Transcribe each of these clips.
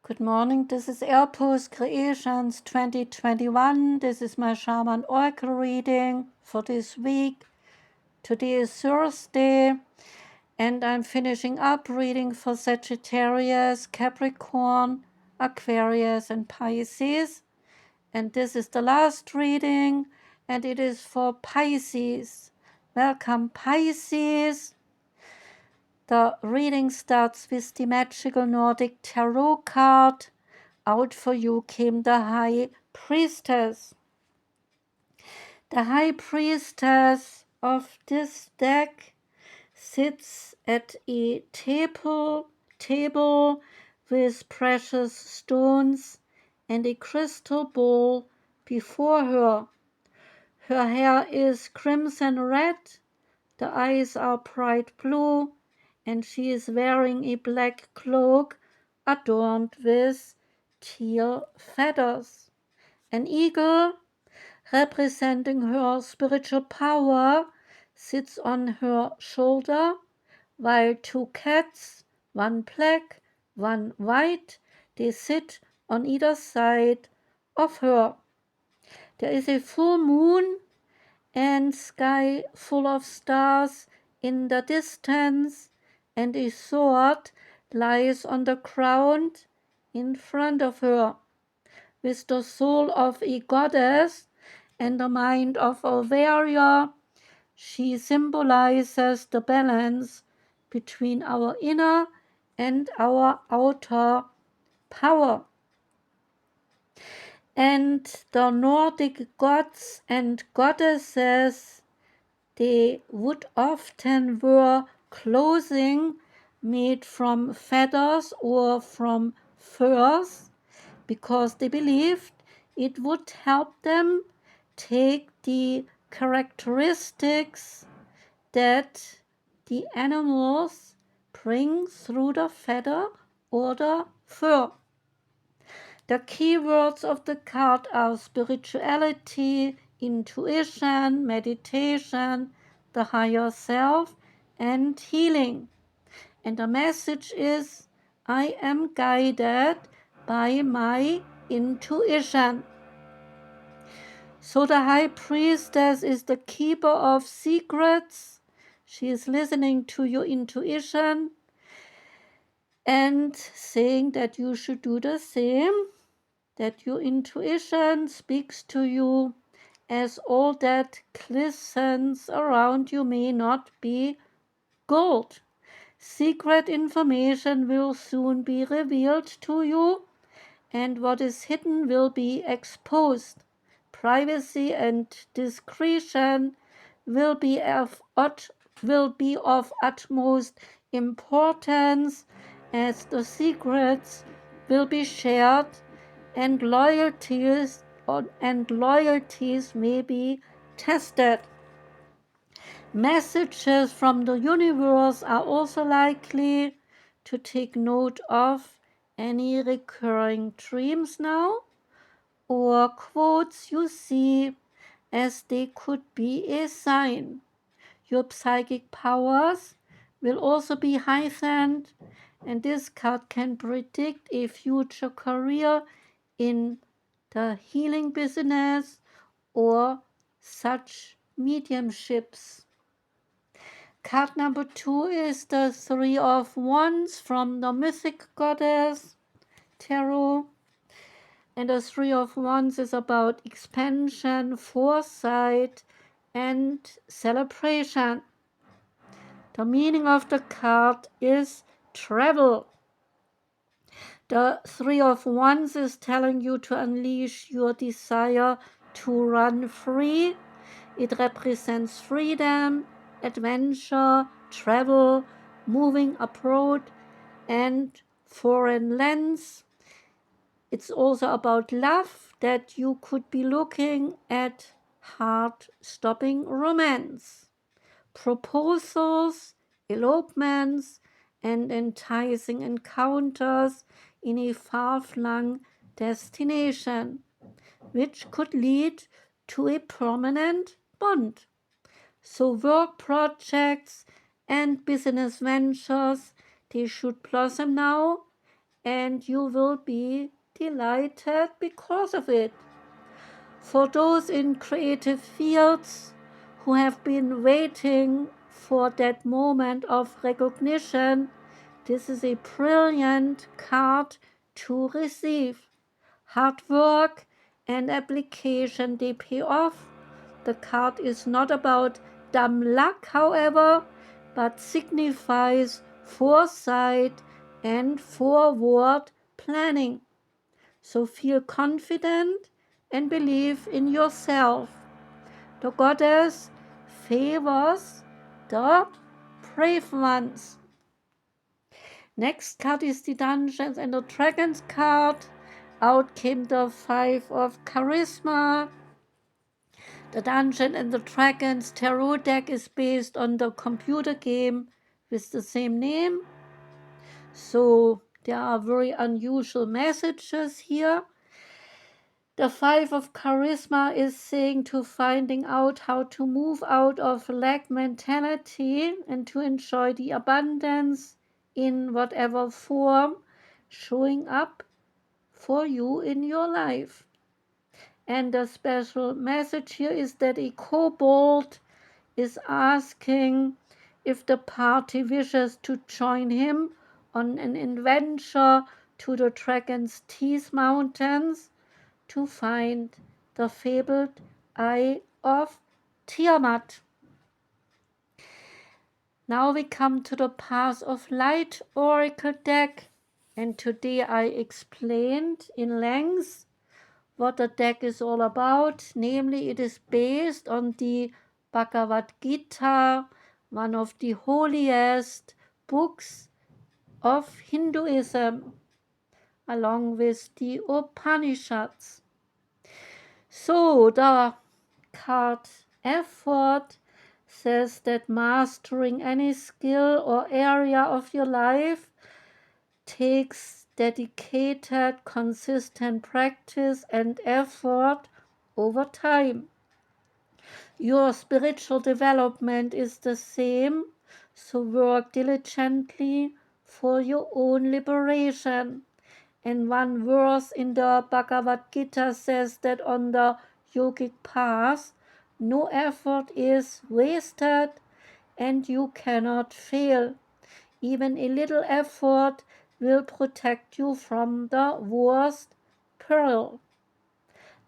Good morning, this is Airpost Creations 2021. This is my Shaman Oracle reading for this week. Today is Thursday, and I'm finishing up reading for Sagittarius, Capricorn, Aquarius, and Pisces. And this is the last reading, and it is for Pisces. Welcome, Pisces. The reading starts with the magical Nordic tarot card. Out for you came the High Priestess. The High Priestess of this deck sits at a table with precious stones and a crystal bowl before her. Her hair is crimson red, the eyes are bright blue, and she is wearing a black cloak adorned with teal feathers. An eagle, representing her spiritual power, sits on her shoulder, while two cats, one black, one white, they sit on either side of her. There is a full moon and sky full of stars in the distance, and a sword lies on the ground in front of her. With the soul of a goddess and the mind of a warrior, she symbolizes the balance between our inner and our outer power. And the Nordic gods and goddesses, they would often wear clothing made from feathers or from furs because they believed it would help them take the characteristics that the animals bring through the feather or the fur. The keywords of the card are spirituality, intuition, meditation, the higher self, and healing. And the message is, I am guided by my intuition. So the High Priestess is the keeper of secrets. She is listening to your intuition and saying that you should do the same, that your intuition speaks to you, as all that glistens around you may not be gold. Secret information will soon be revealed to you, and what is hidden will be exposed. Privacy and discretion will be of utmost importance, as the secrets will be shared and loyalties may be tested. Messages from the universe are also likely. To take note of any recurring dreams now or quotes you see, as they could be a sign. Your psychic powers will also be heightened, and this card can predict a future career in the healing business or such mediumships. Card number 2 is the Three of Wands from the Mythic Goddess Tarot. And the Three of Wands is about expansion, foresight, and celebration. The meaning of the card is travel. The Three of Wands is telling you to unleash your desire to run free. It represents freedom, adventure, travel, moving abroad, and foreign lands. It's also about love, that you could be looking at heart-stopping romance, proposals, elopements, and enticing encounters in a far-flung destination, which could lead to a permanent bond. So work projects and business ventures, they should blossom now, and you will be delighted because of it. For those in creative fields who have been waiting for that moment of recognition, this is a brilliant card to receive. Hard work and application, they pay off. The card is not about dumb luck, however, but signifies foresight and forward planning. So feel confident and believe in yourself. The goddess favors the brave ones. Next card is the Dungeons and the Dragons card. Out came the 5 of Charisma. The Dungeons and the Dragons tarot deck is based on the computer game with the same name. So there are very unusual messages here. The 5 of Charisma is saying to finding out how to move out of lack mentality and to enjoy the abundance in whatever form showing up for you in your life. And the special message here is that a kobold is asking if the party wishes to join him on an adventure to the Dragon's Teeth Mountains to find the fabled Eye of Tiamat. Now we come to the Path of Light Oracle deck, and today I explained in length what the deck is all about. Namely, it is based on the Bhagavad Gita, one of the holiest books of Hinduism, along with the Upanishads. So the card effort says that mastering any skill or area of your life takes dedicated, consistent practice and effort over time. Your spiritual development is the same, so work diligently for your own liberation. And one verse in the Bhagavad Gita says that on the yogic path, no effort is wasted and you cannot fail. Even a little effort will protect you from the worst peril.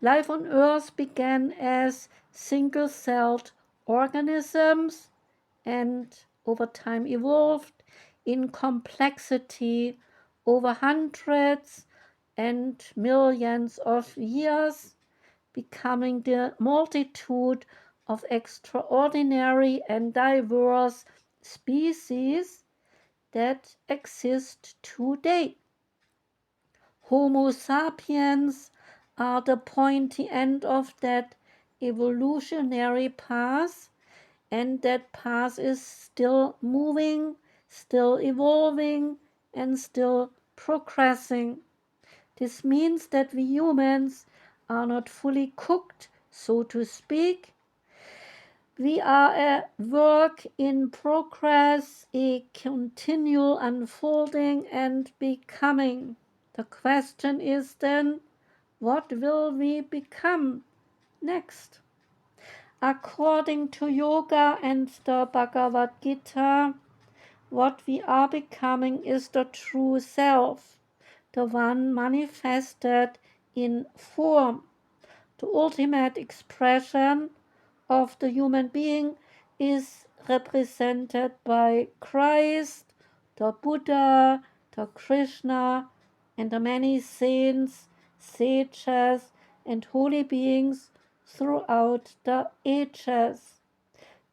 Life on Earth began as single-celled organisms and over time evolved in complexity over hundreds and millions of years, becoming the multitude of extraordinary and diverse species that exist today. Homo sapiens are the pointy end of that evolutionary path, and that path is still moving, still evolving, and still progressing. This means that we humans are not fully cooked, so to speak. We are a work in progress, a continual unfolding and becoming. The question is then, what will we become next? According to yoga and the Bhagavad Gita, what we are becoming is the true self, the one manifested in form. The ultimate expression of the human being is represented by Christ, the Buddha, the Krishna, and the many saints, sages, and holy beings throughout the ages.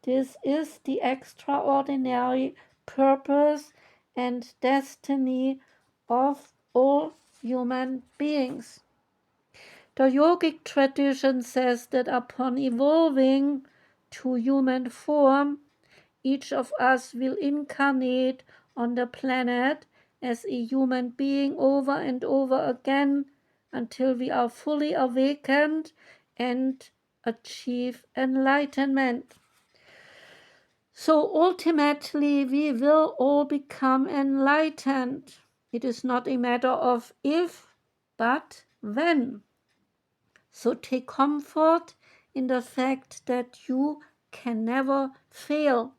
This is the extraordinary purpose and destiny of all human beings. The yogic tradition says that upon evolving to human form, each of us will incarnate on the planet as a human being over and over again until we are fully awakened and achieve enlightenment. So ultimately, we will all become enlightened. It is not a matter of if, but when. So take comfort in the fact that you can never fail.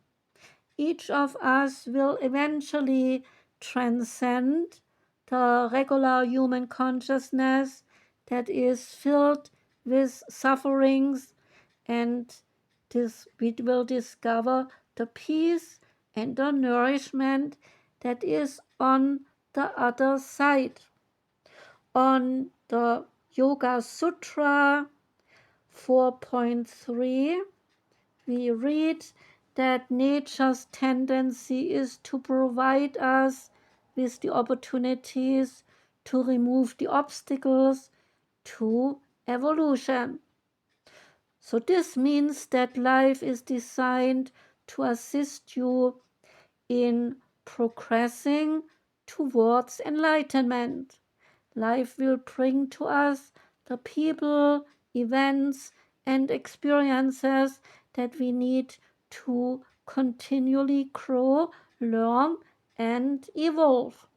Each of us will eventually transcend the regular human consciousness that is filled with sufferings, and we will discover the peace and the nourishment that is on the other side. On the Yoga Sutra 4.3, we read that nature's tendency is to provide us with the opportunities to remove the obstacles to evolution. So this means that life is designed to assist you in progressing towards enlightenment. Life will bring to us the people, events, and experiences that we need to continually grow, learn, and evolve.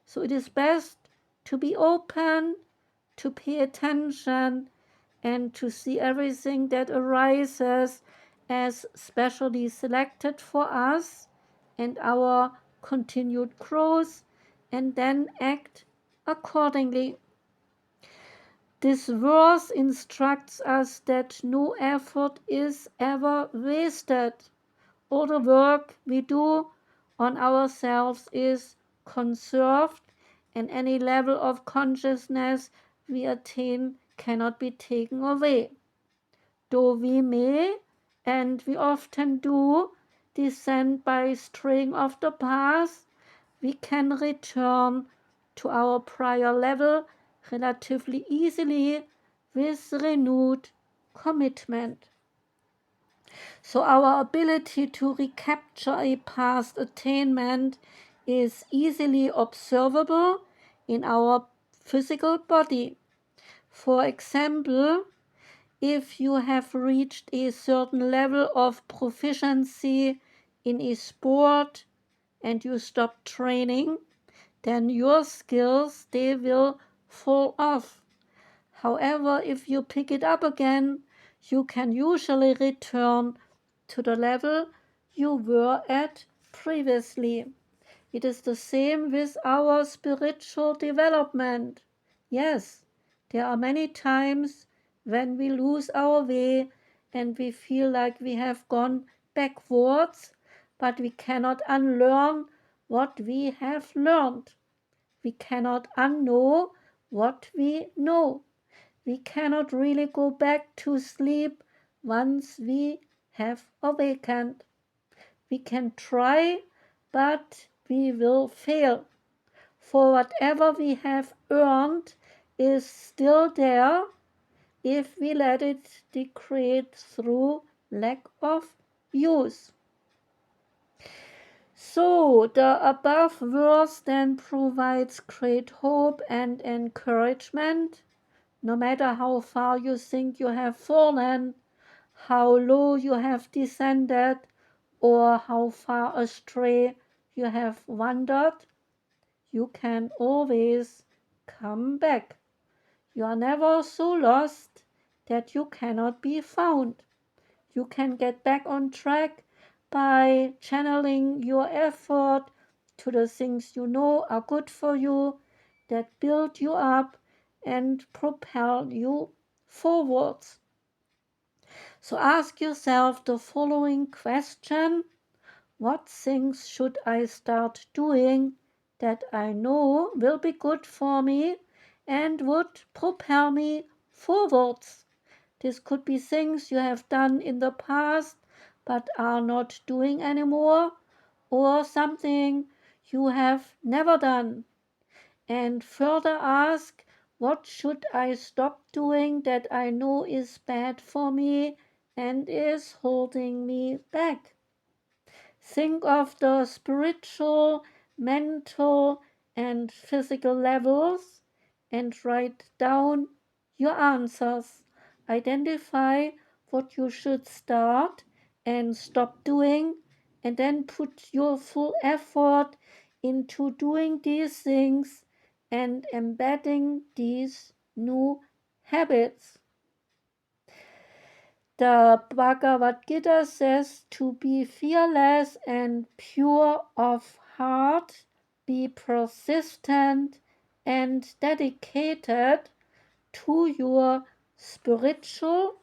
So it is best to be open, to pay attention, and to see everything that arises as specially selected for us and our continued growth, and then act accordingly. This verse instructs us that no effort is ever wasted. All the work we do on ourselves is conserved, and any level of consciousness we attain cannot be taken away. Though we may, and we often do, descend by straying off the path, we can return to our prior level relatively easily with renewed commitment. So our ability to recapture a past attainment is easily observable in our physical body. For example, if you have reached a certain level of proficiency in a sport and you stop training, then your skills, they will fall off. However, if you pick it up again, you can usually return to the level you were at previously. It is the same with our spiritual development. Yes, there are many times when we lose our way and we feel like we have gone backwards, but we cannot unlearn what we have learned. We cannot unknow what we know. We cannot really go back to sleep once we have awakened. We can try, but we will fail. For whatever we have earned is still there if we let it degrade through lack of use. So the above verse then provides great hope and encouragement. No matter how far you think you have fallen, how low you have descended, or how far astray you have wandered, you can always come back. You are never so lost that you cannot be found. You can get back on track by channeling your effort to the things you know are good for you, that build you up and propel you forwards. So ask yourself the following question: what things should I start doing that I know will be good for me and would propel me forwards? This could be things you have done in the past but are not doing anymore, or something you have never done. And further ask, what should I stop doing that I know is bad for me and is holding me back? Think of the spiritual, mental, and physical levels and write down your answers. Identify what you should start and stop doing, and then put your full effort into doing these things and embedding these new habits. The Bhagavad Gita says to be fearless and pure of heart, be persistent and dedicated to your spiritual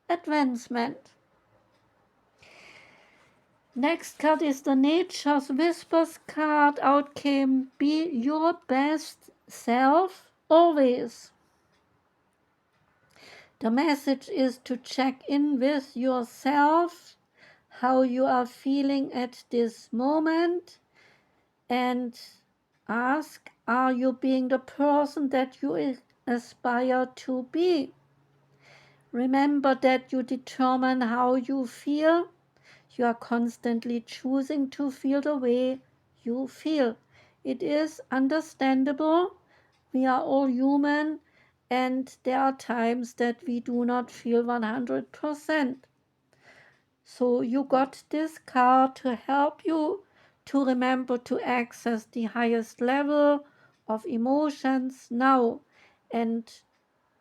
advancement. Next card is the Nature's Whispers card. Out came be your best self always. The message is to check in with yourself, how you are feeling at this moment, and ask, are you being the person that you aspire to be? Remember that you determine how you feel. You are constantly choosing to feel the way you feel. It is understandable. We are all human, and there are times that we do not feel 100%. So you got this card to help you to remember to access the highest level of emotions now, and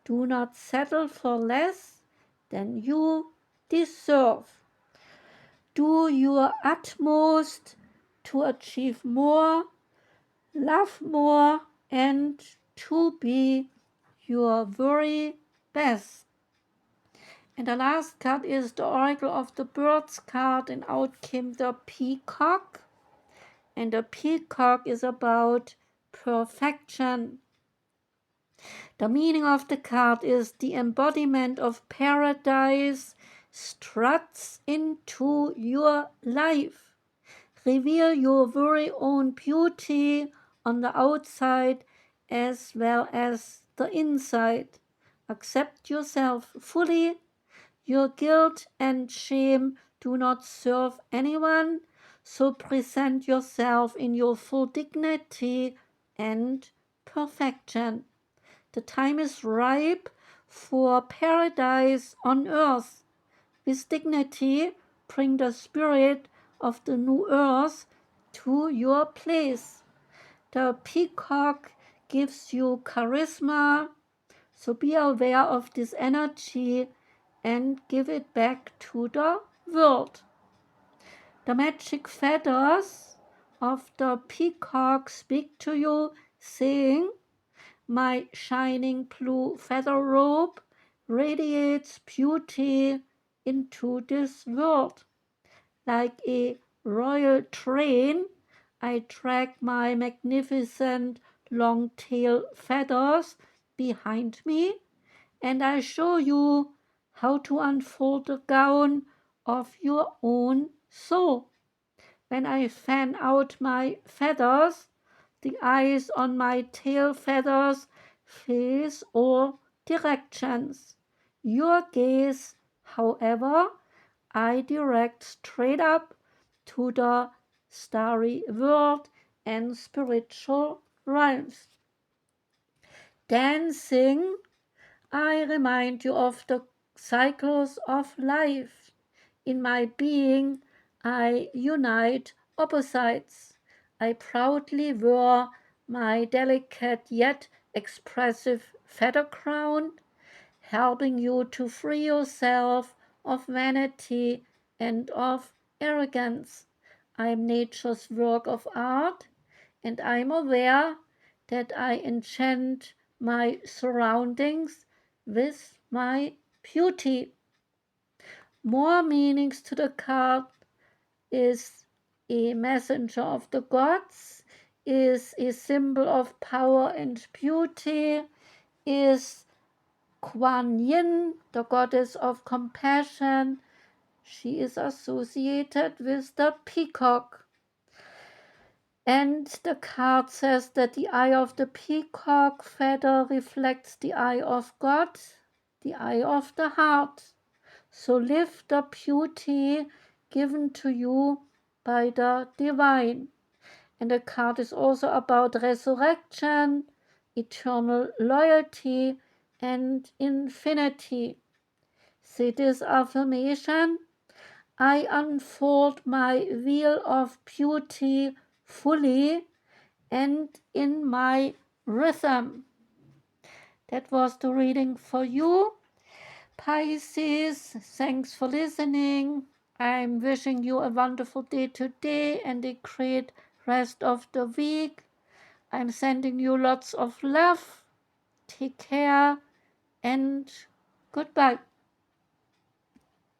do not settle for less than you deserve. Do your utmost to achieve more, love more, and to be your very best. And the last card is the Oracle of the Birds card, and out came the Peacock. And the Peacock is about perfection. The meaning of the card is the embodiment of paradise struts into your life. Reveal your very own beauty on the outside as well as the inside. Accept yourself fully. Your guilt and shame do not serve anyone, so present yourself in your full dignity and perfection. The time is ripe for paradise on earth. With dignity, bring the spirit of the new earth to your place. The peacock gives you charisma, so be aware of this energy and give it back to the world. The magic feathers of the peacock speak to you, saying, my shining blue feather robe radiates beauty into this world. Like a royal train, I drag my magnificent long tail feathers behind me, and I show you how to unfold the gown of your own soul. When I fan out my feathers, the eyes on my tail feathers face all directions. Your gaze, however, I direct straight up to the starry world and spiritual realms. Dancing, I remind you of the cycles of life. In my being, I unite opposites. I proudly wear my delicate yet expressive feather crown, helping you to free yourself of vanity and of arrogance. I am nature's work of art, and I am aware that I enchant my surroundings with my beauty. More meanings to the card is a messenger of the gods, is a symbol of power and beauty, is Kuan Yin, the goddess of compassion. She is associated with the peacock. And the card says that the eye of the peacock feather reflects the eye of God, the eye of the heart. So live the beauty given to you by the divine. And the card is also about resurrection, eternal loyalty, and infinity. Say this affirmation: I unfold my wheel of beauty fully and in my rhythm. That was the reading for you, Pisces. Thanks for listening. I'm wishing you a wonderful day today and a great rest of the week. I'm sending you lots of love. Take care and goodbye.